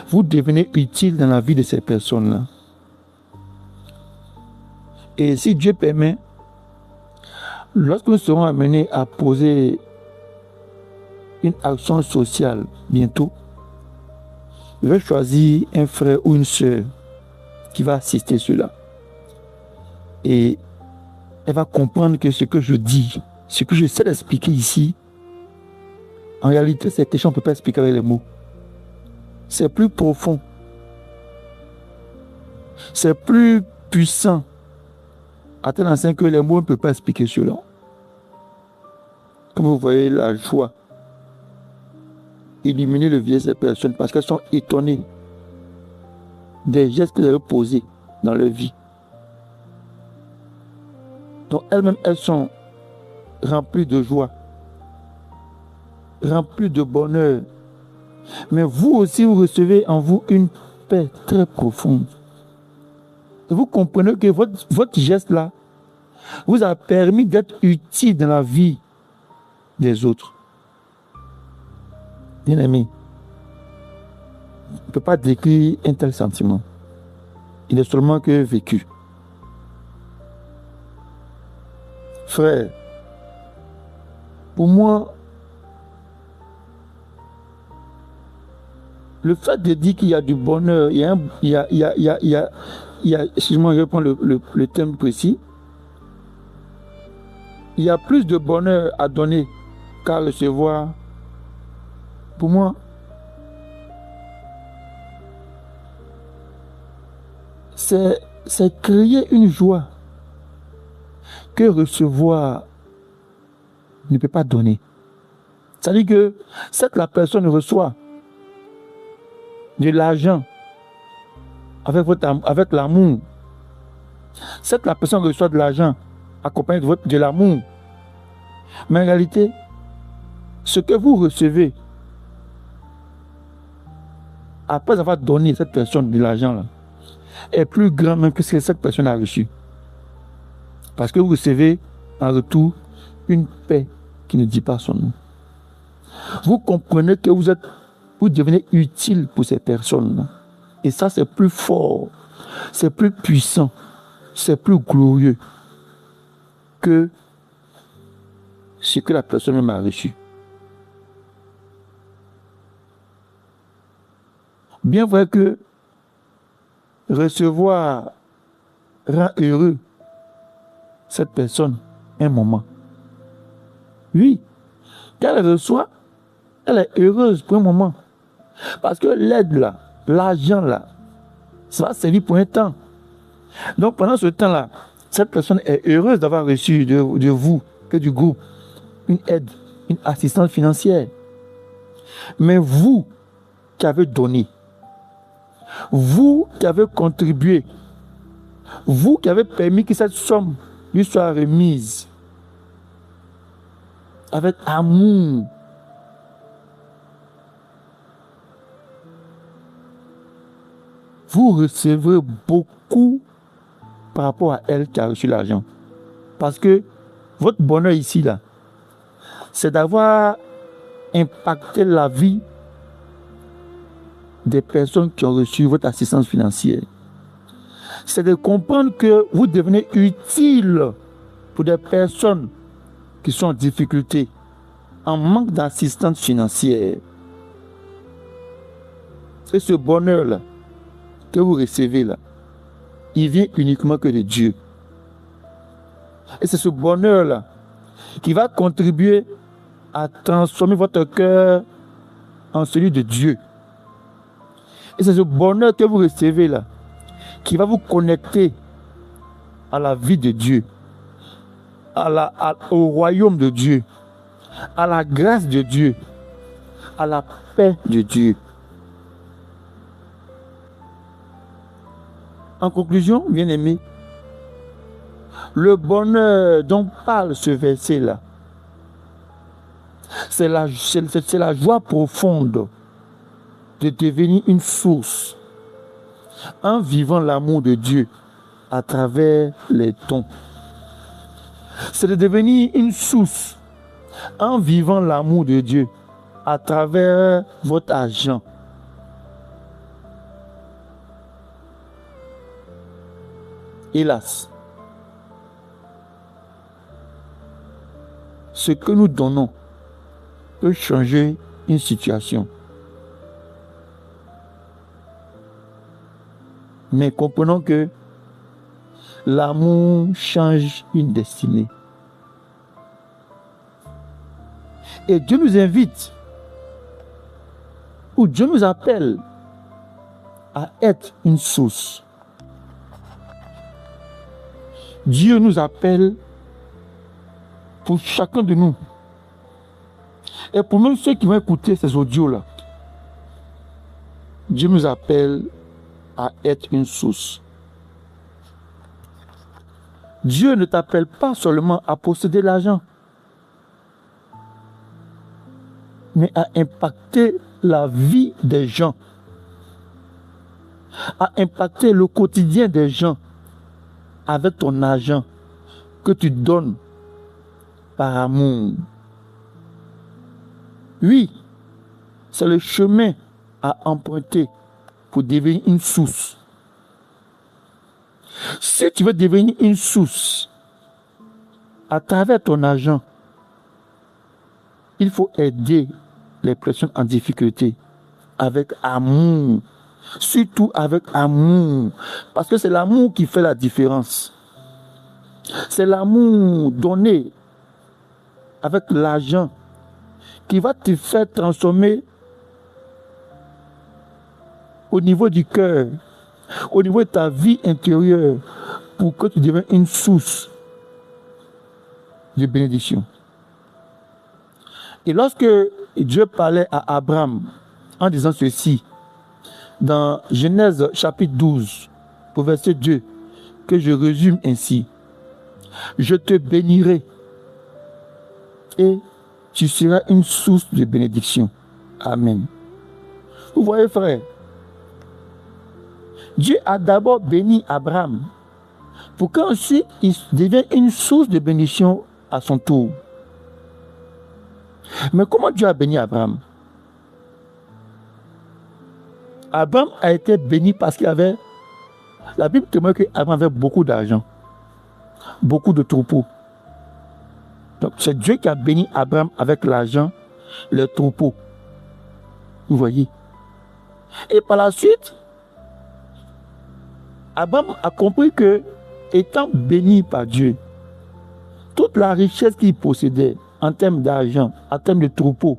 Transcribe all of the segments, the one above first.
vous devenez utile dans la vie de ces personnes-là. Et si Dieu permet, lorsque nous serons amenés à poser une action sociale bientôt, je vais choisir un frère ou une sœur qui va assister cela. Et elle va comprendre que ce que je dis, ce que je sais d'expliquer ici, en réalité, cette question, on ne peut pas expliquer avec les mots. C'est plus profond. C'est plus puissant. À tel enseigne que les mots ne peuvent pas expliquer cela. Comme vous voyez la joie illuminer le visage de ces personnes parce qu'elles sont étonnées des gestes que vous avez posés dans leur vie. Donc elles-mêmes, elles sont remplies de joie, remplies de bonheur. Mais vous aussi, vous recevez en vous une paix très profonde. Et vous comprenez que votre geste-là vous a permis d'être utile dans la vie des autres. Bien aimé, on ne peut pas décrire un tel sentiment. Il n'est seulement que vécu. Frère, pour moi, le fait de dire qu'il y a du bonheur, excusez-moi, je vais prendre le terme précis. Il y a plus de bonheur à donner qu'à recevoir. Pour moi, c'est créer une joie que recevoir ne peut pas donner. C'est-à-dire que cette la personne reçoit de l'argent avec l'amour. Cette la personne reçoit de l'argent accompagné de l'amour. Mais en réalité, ce que vous recevez après avoir donné à cette personne de l'argent là, est plus grand même que ce que cette personne a reçu. Parce que vous recevez en retour une paix qui ne dit pas son nom. Vous comprenez que vous devenez utile pour ces personnes-là. Et ça, c'est plus fort, c'est plus puissant, c'est plus glorieux que ce que la personne même a reçu. Bien vrai que recevoir rend heureux cette personne un moment. Oui, quand elle reçoit, elle est heureuse pour un moment. Parce que l'aide là, l'argent là, ça va servir pour un temps. Donc pendant ce temps-là, cette personne est heureuse d'avoir reçu de vous, que du groupe, une aide, une assistance financière. Mais vous qui avez donné, vous qui avez contribué, vous qui avez permis que cette somme lui soit remise avec amour, vous recevrez beaucoup par rapport à elle qui a reçu l'argent. Parce que votre bonheur ici, là, c'est d'avoir impacté la vie des personnes qui ont reçu votre assistance financière. C'est de comprendre que vous devenez utile pour des personnes qui sont en difficulté, en manque d'assistance financière. C'est ce bonheur-là que vous recevez là, il vient uniquement que de Dieu. Et c'est ce bonheur-là qui va contribuer à transformer votre cœur en celui de Dieu. Et c'est ce bonheur que vous recevez là qui va vous connecter à la vie de Dieu, au royaume de Dieu, à la grâce de Dieu, à la paix de Dieu. En conclusion, bien-aimés, le bonheur dont parle ce verset-là, c'est la joie profonde de devenir une source en vivant l'amour de Dieu à travers les dons. C'est de devenir une source en vivant l'amour de Dieu à travers votre argent. hélas, ce que nous donnons peut changer une situation. Mais comprenons que l'amour change une destinée. Et Dieu nous invite, ou Dieu nous appelle à être une source. Dieu nous appelle pour chacun de nous. Et pour même ceux qui vont écouter ces audios-là, Dieu nous appelle à être une source. Dieu ne t'appelle pas seulement à posséder l'argent, mais à impacter la vie des gens, à impacter le quotidien des gens avec ton argent que tu donnes par amour. Oui, c'est le chemin à emprunter pour devenir une source. Si tu veux devenir une source à travers ton argent, il faut aider les personnes en difficulté avec amour. Surtout avec amour. Parce que c'est l'amour qui fait la différence. C'est l'amour donné avec l'argent qui va te faire transformer au niveau du cœur, au niveau de ta vie intérieure, pour que tu deviennes une source de bénédiction. Et lorsque Dieu parlait à Abraham en disant ceci, dans Genèse chapitre 12, au verset 2, que je résume ainsi, je te bénirai et tu seras une source de bénédiction. Amen. Vous voyez, frère, Dieu a d'abord béni Abraham pour qu'ensuite il devienne une source de bénédiction à son tour. Mais comment Dieu a béni Abraham? Abraham a été béni parce qu'il avait... La Bible témoigne qu'Abraham avait beaucoup d'argent, beaucoup de troupeaux. Donc c'est Dieu qui a béni Abraham avec l'argent, les troupeaux. Vous voyez? Et par la suite, Abraham a compris que, étant béni par Dieu, toute la richesse qu'il possédait en termes d'argent, en termes de troupeaux,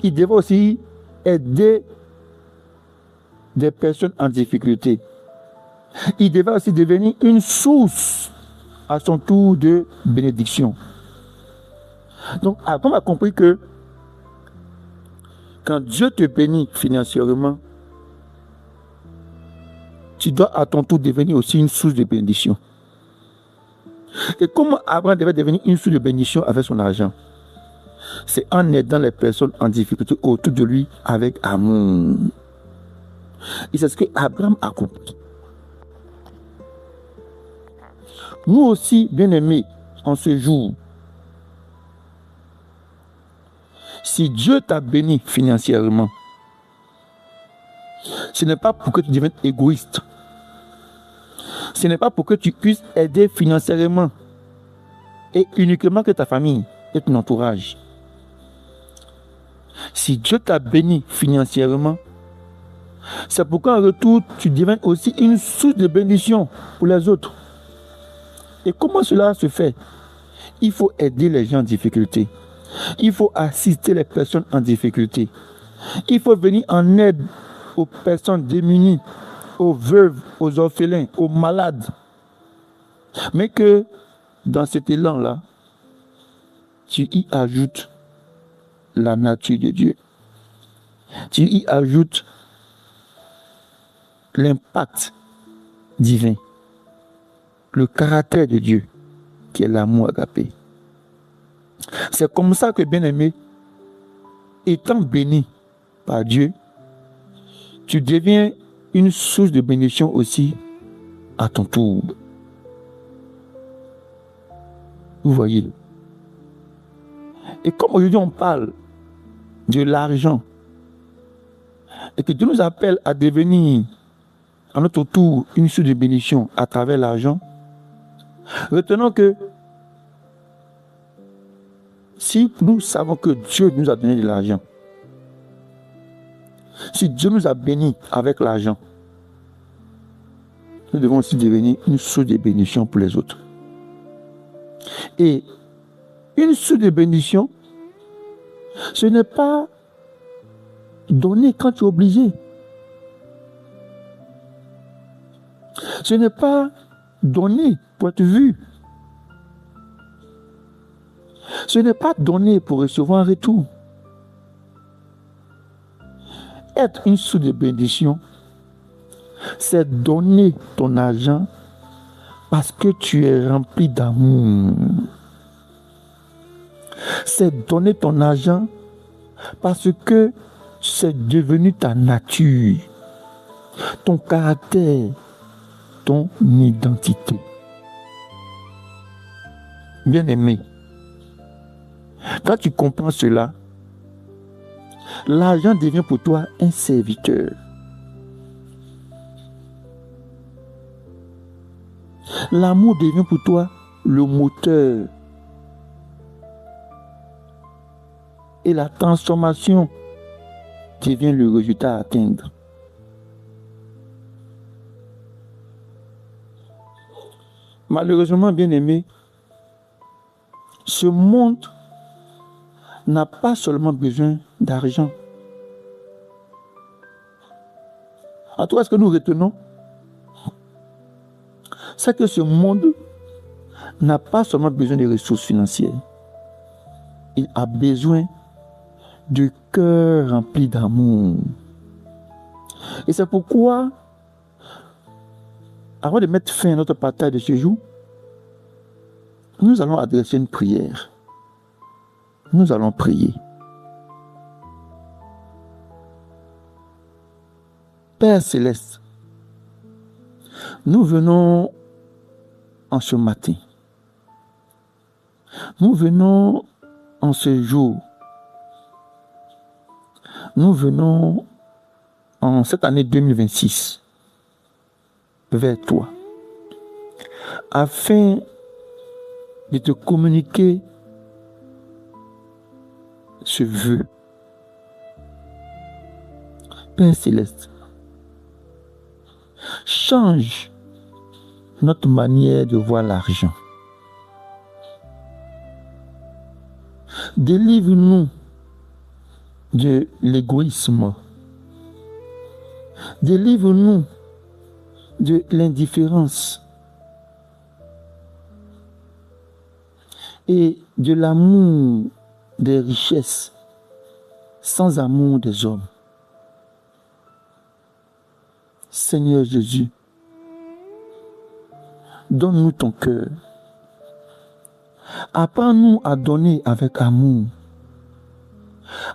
il devait aussi aider des personnes en difficulté. Il devait aussi devenir une source à son tour de bénédiction. Donc, Abraham a compris que quand Dieu te bénit financièrement, tu dois à ton tour devenir aussi une source de bénédiction. Et comment Abraham devait devenir une source de bénédiction avec son argent? C'est en aidant les personnes en difficulté autour de lui avec amour. Et c'est ce que Abraham a compris. Nous aussi, bien-aimés, en ce jour, si Dieu t'a béni financièrement, ce n'est pas pour que tu deviennes égoïste. Ce n'est pas pour que tu puisses aider financièrement et uniquement que ta famille et ton entourage. Si Dieu t'a béni financièrement, c'est pour qu'en retour, tu deviennes aussi une source de bénédiction pour les autres. Et comment cela se fait? Il faut aider les gens en difficulté. Il faut assister les personnes en difficulté. Il faut venir en aide aux personnes démunies, aux veuves, aux orphelins, aux malades. Mais que dans cet élan-là, tu y ajoutes la nature de Dieu. Tu y ajoutes l'impact divin, le caractère de Dieu, qui est l'amour agapé. C'est comme ça que, bien-aimé, étant béni par Dieu, tu deviens une source de bénédiction aussi à ton tour. Vous voyez. Et comme aujourd'hui on parle de l'argent, et que Dieu nous appelle à devenir à notre tour une source de bénédiction à travers l'argent, retenons que si nous savons que Dieu nous a donné de l'argent, si Dieu nous a bénis avec l'argent, nous devons aussi devenir une source de bénédiction pour les autres. Et une source de bénédiction, ce n'est pas donner quand tu es obligé. Ce n'est pas donner pour être vu. Ce n'est pas donner pour recevoir un retour. Être une source de bénédiction, c'est donner ton argent parce que tu es rempli d'amour. C'est donner ton argent parce que c'est devenu ta nature, ton caractère, ton identité. Bien-aimé, quand tu comprends cela, l'argent devient pour toi un serviteur. L'amour devient pour toi le moteur. Et la transformation devient le résultat à atteindre. Malheureusement, bien-aimé, ce monde n'a pas seulement besoin d'argent. En tout cas, ce que nous retenons, c'est que ce monde n'a pas seulement besoin de ressources financières. Il a besoin de cœur rempli d'amour. Et c'est pourquoi, avant de mettre fin à notre partage de ce jour, nous allons adresser une prière. Nous allons prier. Père Céleste, nous venons en ce matin. Nous venons en ce jour. Nous venons en cette année 2026 vers toi afin de te communiquer ce vœu. Père Céleste, change notre manière de voir l'argent. Délivre-nous de l'égoïsme. Délivre-nous de l'indifférence et de l'amour des richesses sans amour des hommes. Seigneur Jésus, donne-nous ton cœur. Apprends-nous à donner avec amour,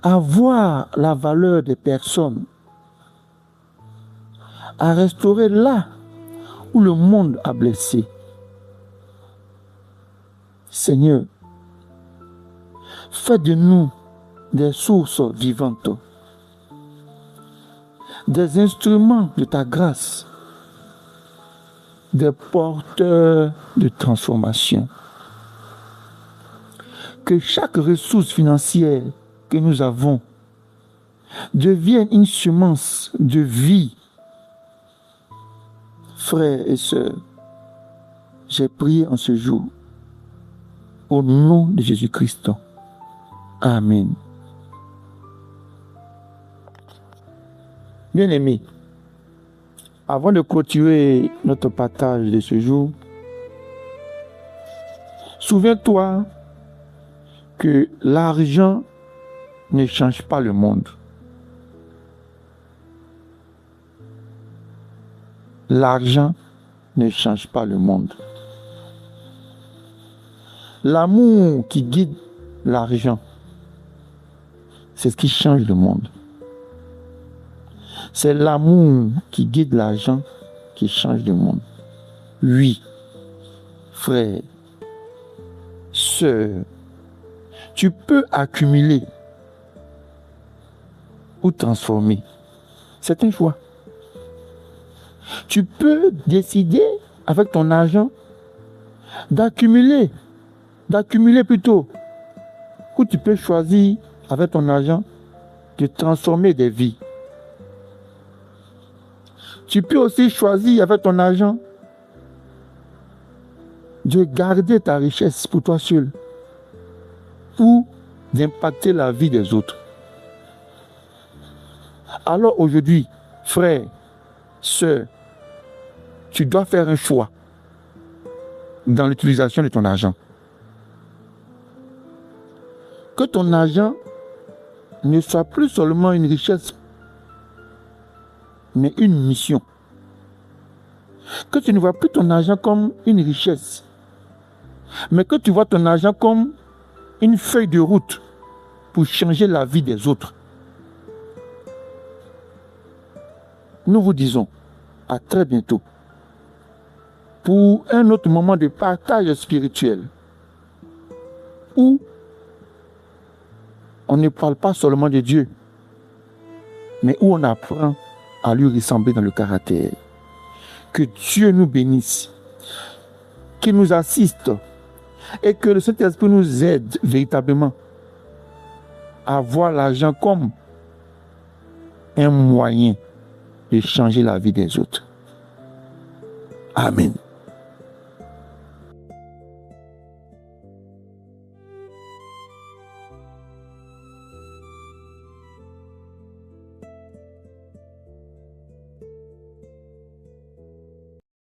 à voir la valeur des personnes, à restaurer là où le monde a blessé. Seigneur, fais de nous des sources vivantes, des instruments de ta grâce, des porteurs de transformation. Que chaque ressource financière que nous avons devienne une semence de vie. Frères et sœurs, j'ai prié en ce jour au nom de Jésus-Christ. Amen. Bien-aimés, avant de clôturer notre partage de ce jour, souviens-toi que l'argent ne change pas le monde. L'argent ne change pas le monde. L'amour qui guide l'argent, c'est ce qui change le monde. C'est l'amour qui guide l'argent qui change le monde. Oui, frère, sœur, tu peux accumuler ou transformer, C'est un choix. Tu peux décider avec ton argent d'accumuler plutôt. Ou tu peux choisir avec ton argent de transformer des vies. Tu peux aussi choisir avec ton argent de garder ta richesse pour toi seul ou d'impacter la vie des autres. Alors aujourd'hui, frère, sœur, tu dois faire un choix dans l'utilisation de ton argent. Que ton argent ne soit plus seulement une richesse, mais une mission. Que tu ne vois plus ton argent comme une richesse, mais que tu vois ton argent comme une feuille de route pour changer la vie des autres. Nous vous disons à très bientôt pour un autre moment de partage spirituel où on ne parle pas seulement de Dieu, mais où on apprend à lui ressembler dans le caractère. Que Dieu nous bénisse, qu'il nous assiste et que le Saint-Esprit nous aide véritablement à voir l'argent comme un moyen de changer la vie des autres. Amen.